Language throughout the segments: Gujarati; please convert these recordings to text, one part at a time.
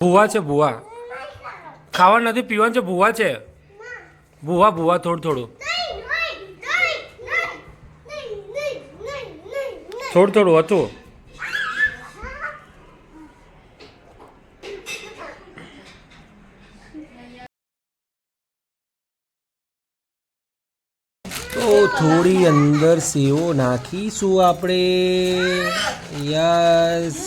ભૂવા છે ભૂવા. ખાવા નથી પીવાનું છે. ભૂવા છે. ભૂવા ભૂવા થોડું થોડું થોડું થોડું હતું. તો થોડી અંદર સેવો નાખીશું આપણે. યસ.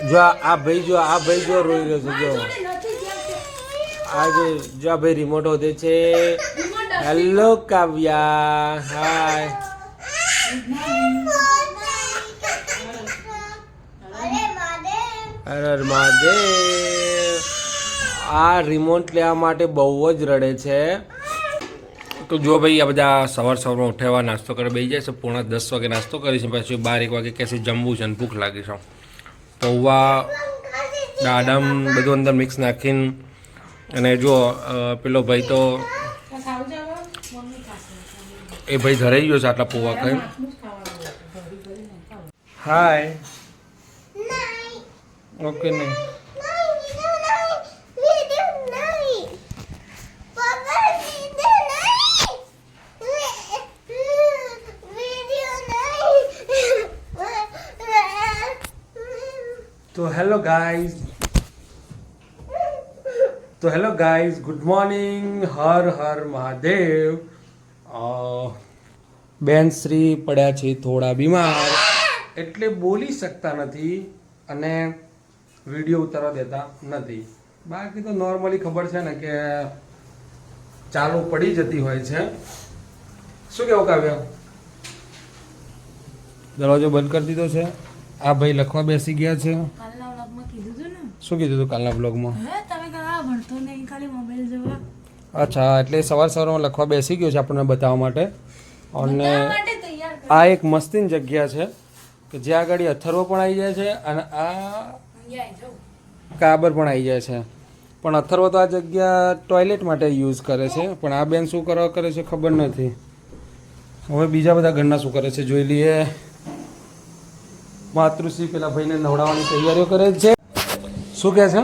જો આ ભાઈ જો રોઈ રહ્યો છે. જો આજે જો આ ભાઈ રિમોટ હોતે છે. હેલો કાવ્યા. હાય. હર મહાદેવ. આ રિમોટ લેવા માટે બહુ જ રડે છે. તો જો ભાઈ આ બધા સવારમાં ઉઠાવવા નાસ્તો કરે બેસી જાય છે. 9:45 વાગે નાસ્તો કરી છે. પછી 12-1 વાગે કહેશે જમવું છે અને ભૂખ લાગી છે. પૌવા દાડમ બધું અંદર મિક્સ નાખીને. અને જો પેલો ભાઈ તો એ ભાઈ ધરાઈ ગયો છે આટલા પૌવા ખાઈ. હાય. ઓકે નહીં. તો hello guys good morning. Har Har Mahadev. બેન શ્રી પડ્યા છે થોડા બીમાર એટલે બોલી શકતા નથી અને વિડીયો ઉતારવા દેતા નથી. બાકી તો નોર્મલી ખબર છે ને કે ચાલુ પડી જતી હોય છે. શું કેવું કાવ્ય? દરવાજો બંધ કરી દીધો છે. આ ભાઈ લખવા બેસી ગયા છે. શું કીધું તું કાલના બ્લોગમાં? અચ્છા, એટલે સવારમાં લખવા બેસી ગયો છે આપણને બતાવવા માટે. અને આ એક મસ્તીન જગ્યા છે કે જ્યાં આગળ અથર્વ પણ આવી જાય છે અને આ કાબર પણ આવી જાય છે. પણ અથર્વ તો આ જગ્યા ટોયલેટ માટે યુઝ કરે છે. પણ આ બેન શું કરવા કરે છે ખબર નથી. હવે બીજા બધા ઘરના શું કરે છે જોઈ લઈએ. માતૃશ્રી પેલા ભાઈને નવડાવવાની તૈયારીઓ કરે છે. શું કહે છે?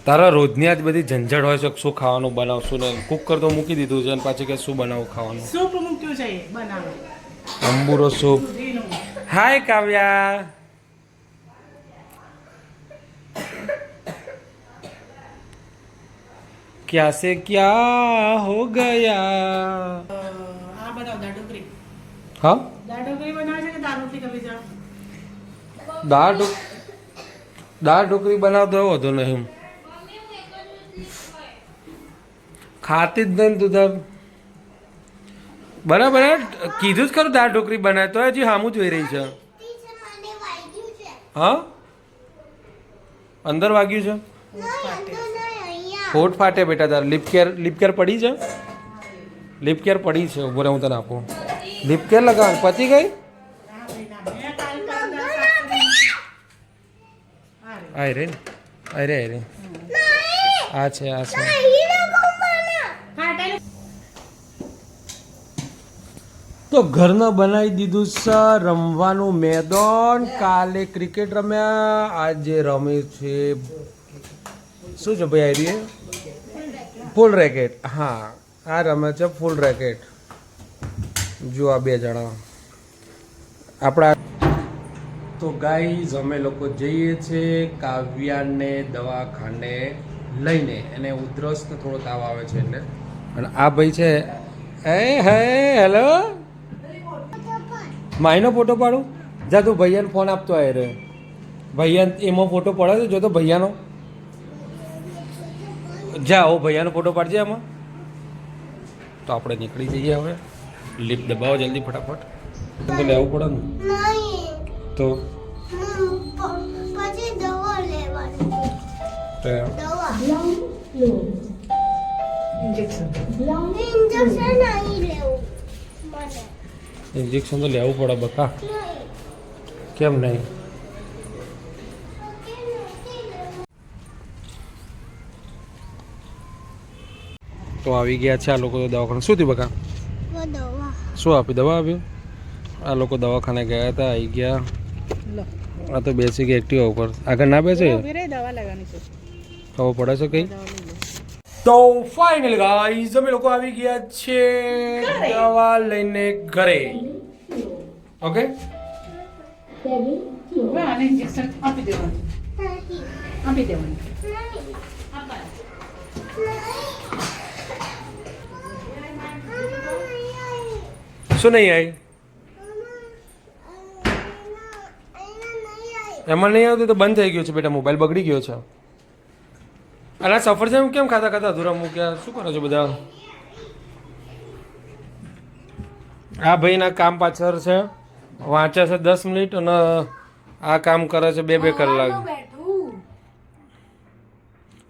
તારા રોજની આજ બધી ઝંઝટ હોય છે. શું ખાવાનું બનાવશું ને કુકર તો મૂકી દીધું છે અને પાછી કે શું બનાવું ખાવાનું? સૂપ મૂક્યું છે બનાવો. અંબુરો સૂપ. હાય કાવ્યા. ક્યાં સે ક્યાં હો ગયા. આ બનાવ દાળ ઢોકળી. હા, દાળ ઢોકળી બનાવે છે કે દાળ રોટલી કરી જાવ? દાળ ઢોકળી બનાવતો એવો હતો નહીં. ખાતી જ નહીં તું તાર. બરાબર કીધું જ ખરું દાળ ઢોકળી બનાવે તો હજી સામું જોઈ રહી છે. હા, અંદર વાગ્યું છે. હોઠ ફાટે બેટા તાર. લિપ કેર પડી છે. લિપ કેર પડી છે. ઉભો રહે હું તને આપું. લિપ કેર લગાવ. પતી ગઈ. આય રે આ છે. તો ઘરમાં બનાવી દીધું છે રમવાનું મેદાન. કાલે ક્રિકેટ રમ્યા, આજે રમે છે શું છે ભાઈ? આવી ફૂલ રેકેટ. હા, આ રમે છે ફૂલ રેકેટ. જો આ બે જણા આપણા. તો ગાઈઝ અમે લોકો જઈએ છીએ કાવ્યાને દવાખાને લઈને. એને ઉધરસ ને થોડો તાવ આવે છે એટલે. અને આ ભાઈ છે હેલો માઈનો ફોટો પાડું. જા તું ભૈયાને ફોન આપતો આવે રે. ભૈયા એમાં ફોટો પડે છે જો તો ભૈયાનો. જા ઓ ભૈયાનો ફોટો પાડજે એમાં. તો આપણે નીકળી જઈએ હવે. લિફ્ટ દબાવો જલ્દી ફટાફટ. તો લેવું પડે ને તો પછી દવા લેવાની. ઇન્જેક્શન તો લેવું પડે બકા. કેમ નહીં? તો આવી ગયા છે આ લોકો તો દવાખાને. શું થયું બકા? શું આપી? દવા આપી. આ લોકો દવાખાને ગયા હતા, આવી ગયા. લો આ તો બેસી ગઈ એક્ટિવા ઉપર આગળ ના બેસે ઉભી રહી, દવા લેવાની છે. ખબર પડે છે કઈ દવા લઈ લો. તો ફાઇનલ ગાઈઝ અમે લોકો આવી ગયા છે દવા લઈને ઘરે ઓકે હવે આને ઇન્જેક્શન આપી દેવાનું. આપી દેવાનું. શું નહીં આવી એમાં નહીં આવતું તો બંધ થઈ ગયું છે બેટા મોબાઈલ બગડી ગયો છે અને આ સફરજન કેમ ખાતા ખાતા અધૂરા મૂક્યા શું કરો છો બધા આ ભાઈના કામ પાછળ છે વાંચે છે 10 મિનિટ અને આ કામ કરે છે 2-2 કલાક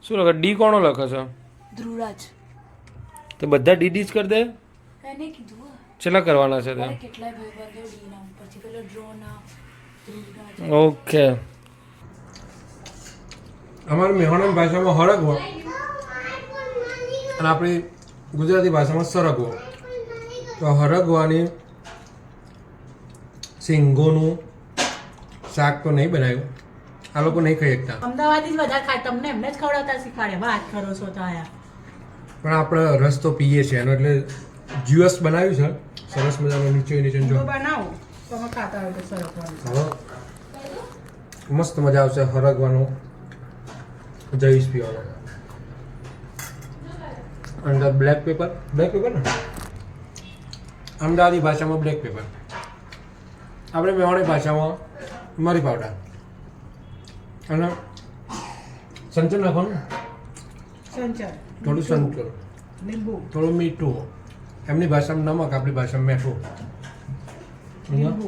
શું લખે ડી કોણો લખે છે ધ્રુવરાજ તો બધા ડીડી જ કરી દે એને કીધું છેલ્લા કરવાના છે તે કેટલાય ભાઈબંધો ડી નામ પરથી પેલો ડ્રોના ધ્રુવરાજ ઓકે અમારી મેહોણાની ભાષામાં હળગવો અને આપણી ગુજરાતી ભાષામાં સરગવો તો હરગવાની સિંગોનું શાક તો નહીં બનાવ્યું આ લોકો નહીં ખાઈ શકતા અમદાવાદી જ બધા ખાય, તમને એમને જ ખવડાવતા શીખવાડે. વાત કરો છો તો આયા. પણ આપણે રસ તો પીએ છીએ એનો એટલે જ્યુસ બનાવ્યું છે સરસ મજાનું નીચે નીચે જો તો બનાવો તમે ખાતા હોય તો સરસ હોય. હવે મસ્ત મજા આવશે હરગવાનો જઈશ પીવાનો અંદર બ્લેક પેપર ને અમદાવાદી ભાષામાં બ્લેક પેપર આપણે મેવાણી ભાષામાં મરી પાવડર અને સંચર નાખવાનું સંચર, થોડું સંચર લીંબુ, થોડું મીઠું એમની ભાષામાં નમક આપણી ભાષામાં મીઠું લીંબુ.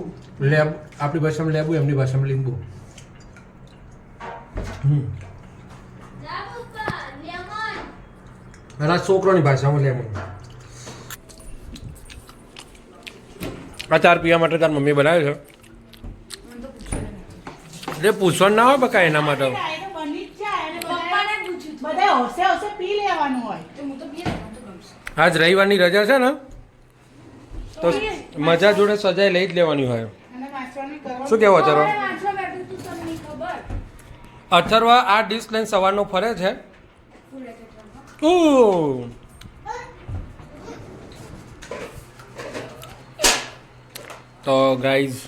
લેબ આપણી ભાષામાં લેબુ એમની ભાષામાં લીંબુ અને આ છોકરોની ભાષામાં લેમન આ ચાર પીવા માટે તાર મમ્મી બનાવે છે એટલે પૂછવાનું ના હોય બકા એના માટે આ તો બની જ જાય અને પપ્પાને પૂછ્યું હતું. બધાએ હોશે હોશે પી લેવાનું હોય. તો હું તો પીએ ને, મને તો ગમશે. આજ રવિવારની રજા છે ને તો મજા જોડે સજાઈ લઈ જ લેવાની હોય અને વાંચવાનું કરવાનું. શું કહેવો અથર્વ સવારે વાંચવા બેઠું તું, તમને નહીં ખબર. અથર્વ આ ડિશ લઈને સવારનો ફરે છે ફૂલ રેકેટમાં. ઓહ તો ગાઈઝ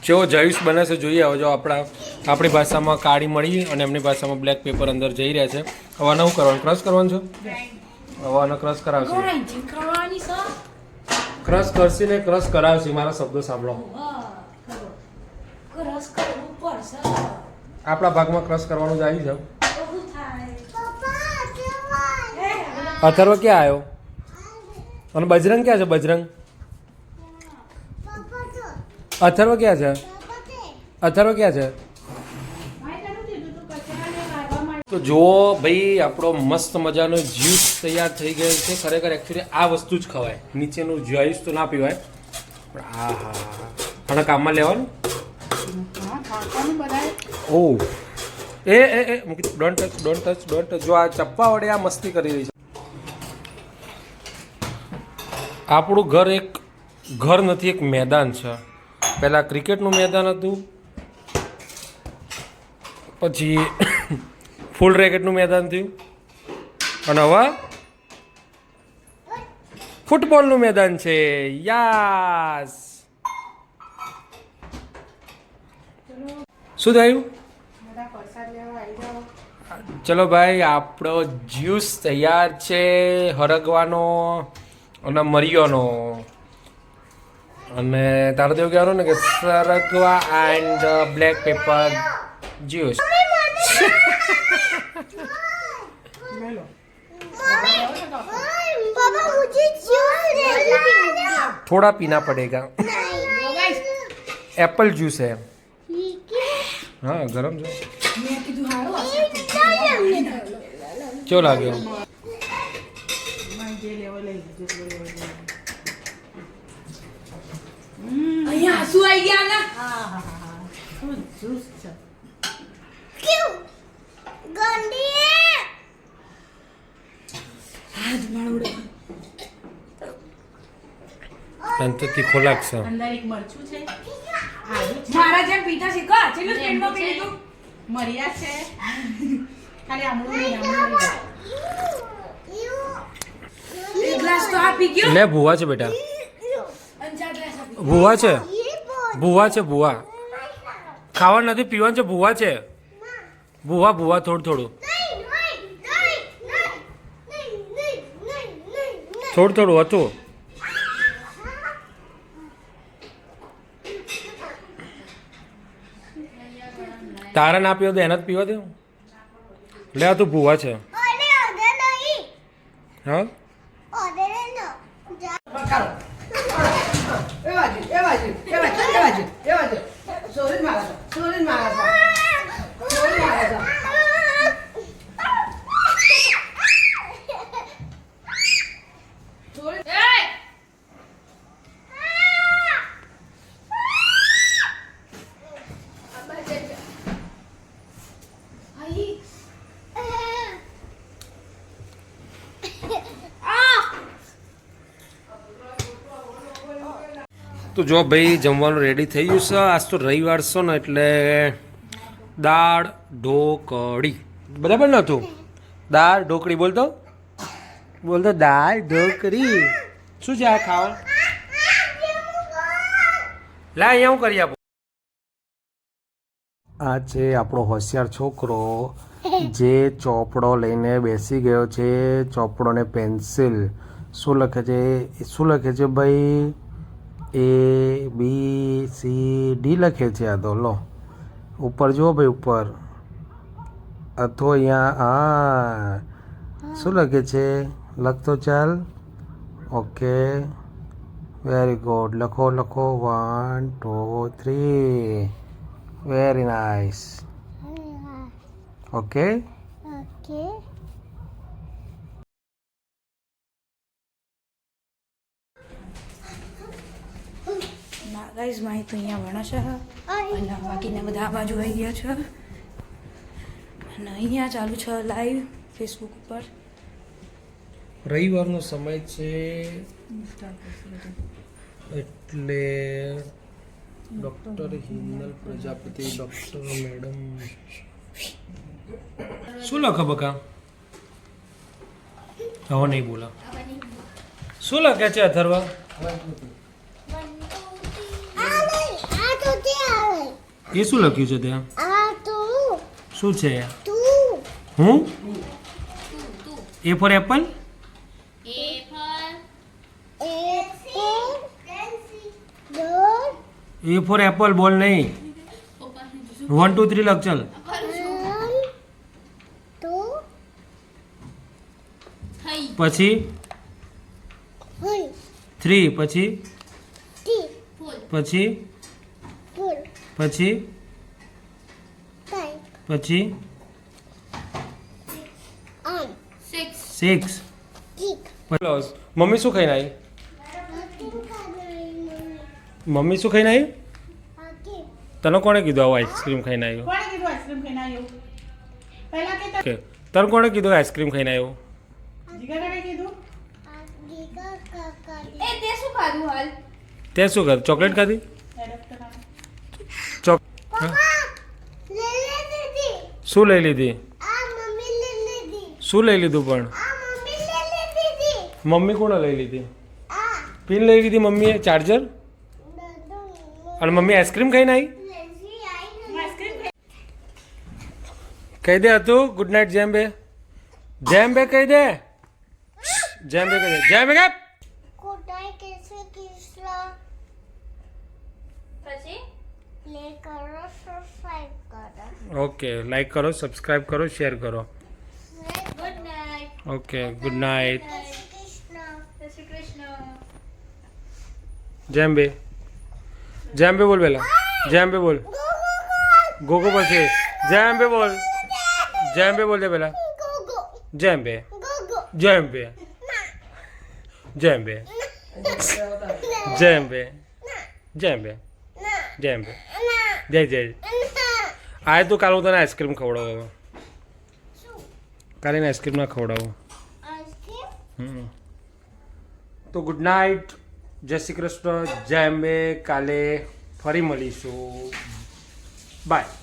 કેવો જયુસ બને છે જોઈએ હવે જો આપણી ભાષામાં કાળી મળી અને એમની ભાષામાં બ્લેક પેપર અંદર જઈ રહ્યા છે હવે આને શું કરવાનું ક્રશ કરવાનું છે હવે આને ક્રશ કરાવશે કોણ engine કરવાની છે? ક્રશ કરશે ને ક્રશ કરાવશે મારા શબ્દો સાંભળો વાહ, ખરો. રસ કરવું પડશે. આપણા ભાગમાં ક્રશ કરવાનું જ આવી જાવ તો શું થાય? અથર્વ ક્યાં આવ્યો અને બજરંગ ક્યાં છે બજરંગ અથર્વ ક્યાં છે અથર્વ ક્યાં છે તો જુઓ ભાઈ આપણો મસ્ત મજાનો જ્યુસ તૈયાર થઈ ગયો છે ખરેખર એકચ્યુઅલી આ વસ્તુ જ ખવાય નીચેનું જ્યુસ તો ના પીવાય પણ આ હા અને કામમાં લેવાનું હા, ખાવાનું બધાએ. ઓહ એ મૂકી ડોન્ટ ટચ જો આ ચપ્પા વડે આ મસ્તી કરી રહી છે આપણું ઘર એક ઘર નથી એક મેદાન છે પહેલાં ક્રિકેટનું મેદાન હતું પછી ફૂલ રેકેટનું મેદાન થયું અને હવે ફૂટબોલનું મેદાન છે યાસ શું થયું બધા પ્રસાદ લેવા આવી જાઓ. ચલો ભાઈ આપણો જ્યુસ તૈયાર છે હરગવાનો અને મરિયોનો અને તારે તો એવું કહેવાનું ને કે સરગવા એન્ડ બ્લેક પેપર જ્યુસ લે લો. पापा मुझे जूस देना थोड़ा पीना पड़ेगा લો guys, एप्पल जूस है ठीक है हाँ गरम છે મેં કીધું હારું હશે. કેવો લાગ્યો મને જે લેવો લઈ લીધું, જે લેવો લઈ લીધું. અહીંયા આંસુ આવી ગયા ને. હા હા હા હા, શું જ્યુસ છે. क्यों गंदी है હાથ મારું ઉડે. તને તો તીખો લાગશે અંદર એક મરચું છે. હા પીતા શીખો છેલ્લું સ્પીડમાં પી લીધું મરિયા છે ખાલી આમળું નહીં આમળું એક ગ્લાસ તો આ પી ગયો લે ભૂવા છે બેટા, અંજાર ગ્લાસ આપી ભૂવા છે, ભૂવા છે, ભૂવા ખાવા નથી પીવાનું છે, ભૂવા છે, ભૂવા ભૂવા થોડું થોડું થોડું થોડું હતું. તારા ના પીવો તો એને જ પીવા દે. લે આ તું ભૂવા છે. હા તો જો ભાઈ જમવાનું રેડી થઈ ગયું છે. આજ તો રવિવાર છે ને એટલે દાળ ઢોકળી બરાબર ને હતું. દાળ ઢોકળી બોલતો બોલતો દાળ ઢોકળી શું છે આ ખાવા? લા અહીંયા હું કરી આપું. આ છે આપણો હોશિયાર છોકરો જે ચોપડો લઈને બેસી ગયો છે. ચોપડો ને પેન્સિલ શું લખે છે? શું લખે છે ભાઈ? ABCD લખે છે. આ તો લો ઉપર જુઓ ભાઈ ઉપર અથવા અહીંયા હા શું લખે છે? લખતો ચાલ. Okay very good. લખો લખો 1 2 3 વેરી નાઇસ. ઓકે ના ગાઈઝ માહી તો અહીંયા ભણે છે અને બાકીના બધા આ બાજુ આવી ગયા છે અને અહીંયા ચાલુ છે લાઈવ ફેસબુક ઉપર. રવિવારનો સમય છે એટલે ડૉક્ટર હિન્નલ પ્રજાપતિ ડૉક્ટર મેડમ શું લખે બકા? હવે નહીં બોલા. શું લખે છે અથર્વા? એ શું લખ્યું છે ત્યાં? શું છે? હું A for apple. A for apple બોલ નહીં. 1 2 3 લખ ચલ. પછી 3 પછી પછી પછી પછી 6. મમ્મી શું ખાઈને આવી? મમ્મી શું ખાઈને આવી? તને કોણે કીધું આવું આઈસ્ક્રીમ ખાઈને આવ્યો? કોણે કીધું આઈસ્ક્રીમ ખાઈને આવ્યો? પહેલા કે ઓકે તને કોણે કીધું આઈસ્ક્રીમ ખાઈને આવ્યો? જીગાને કીધું એ તે શું ખાધું હાલ? તે શું કર? ચોકલેટ ખાધી? ચોક શું લઈ લીધી? શું લઈ લીધું પણ? મમ્મી કોણે લઈ લીધી? પિન લઈ લીધી મમ્મીએ ચાર્જર. અને મમ્મી આઈસ્ક્રીમ ખાઈને આવી? કહી દે હતું ગુડ નાઇટ જેમ્બે. જેમ્બે કહી દે. જેમ્બે કહી દે. જેમ્બે કે ઓકે લાઈક કરો સબસ્ક્રાઇબ કરો શેર કરો. Okay good night. જેમ્બે જેમ્બે બોલ પેલા. જેમ્બે બોલ. ગોગો પછી જેમ્બે બોલ. જેમ્બે બોલ દે પેલા. જેમ્બે જેમ્બે જેમ્બે જેમ્બે જેમ્બે જેમ્બે જય જય. આ તો કાલે હું તને આઈસ્ક્રીમ ખવડાવું. કાલે આઈસ્ક્રીમ ના ખવડાવું. તો ગુડ નાઇટ. જય શ્રી કૃષ્ણ. જય અંબે. કાલે ફરી મળીશું. બાય.